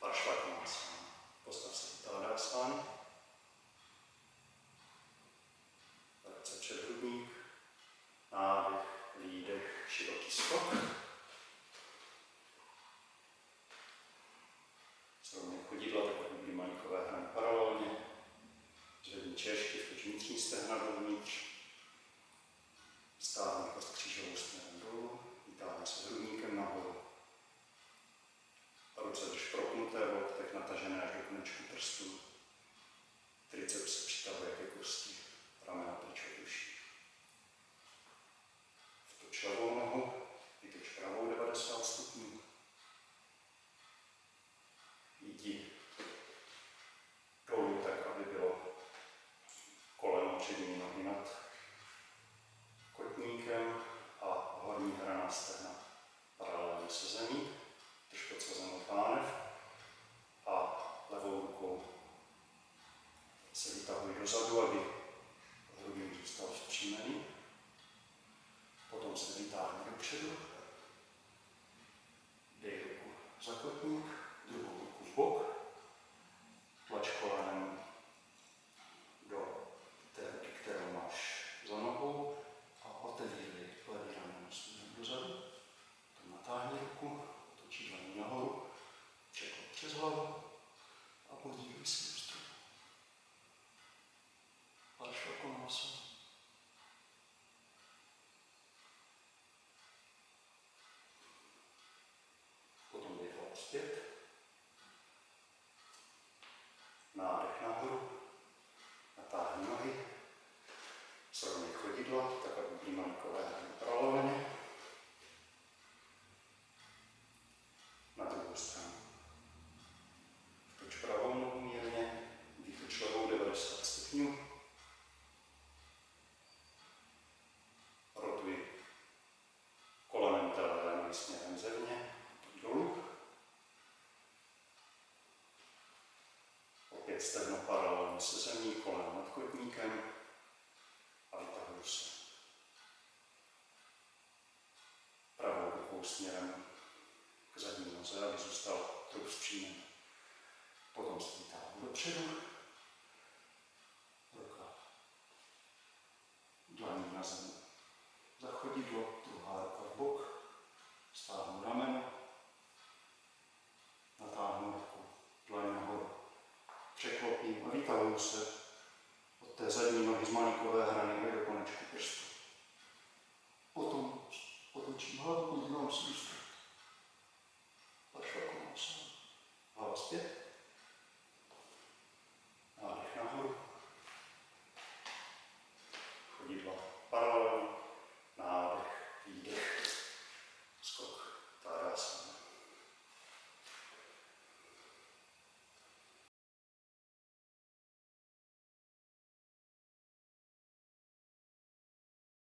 Paršvakánasana. Postav se Tadasana. Ruce před hrudník. Nádech, výdech, široký skok. Srovnej chodidla, tak aby byly maňkové hrany paralelně. Zvedni češky, vtoč vnitřní stehna dovnitř. Stáhni kost křížovou směrem dolů. Vytáhni se hrudníkem nahoru. A ruce drž propnuté v loktech, natažené až do konečku prstů. Triceps se přitahuje ke kosti. Ramena pryč od uší. Vtoč levou nohu, vytoč pravou 90 stupňů. Jdi dolů tak, aby bylo koleno přední nohy nad kotníkem a horní hrana stehna paralelně se zemí. Drž pod svazem pánev a levou rukou se vytahuj dozadu, aby hrudník zůstal vzpřímený. Potom se vytáhni dopředu. Dej ruku za kotník, druhou ruku v bok. Tlač kolenem do té ruky, kterou máš za nohou a otevírej levý rameno směrem dozadu. Potom natáhni ruku, otočí dlaní nahoru, překlop přes hlavu a podívej se do stropu. Paršvakánasana. Potom dej hlavu zpět. Nádech nahoru. Natáhni nohy. Srovnej chodidla, tak aby byly maňkové hrany paralelně. Na druhou stranu. Vtoč pravou nohu mírně. Vytoč levou 90 stupňů. Rotuj kolenem té levé nohy směrem zevně. Dolů. Opět stehno paralelně se zemí, koleno nad kotníkem a vytahuji se. Pravou rukou směrem k zadní noze, aby zůstal trup vzpřímený. Potom se vytáhnu dopředu. Ruka dlaní na zemi. Za chodidlo, druhá ruka v bok. Stáhnu rameno. Natáhnu ruku, dlaň nahoru. Překlopím a vytahuju se od té zadní nohy z maňkové hrany do konečku prstu. Potom otočím hlavu, podívám se do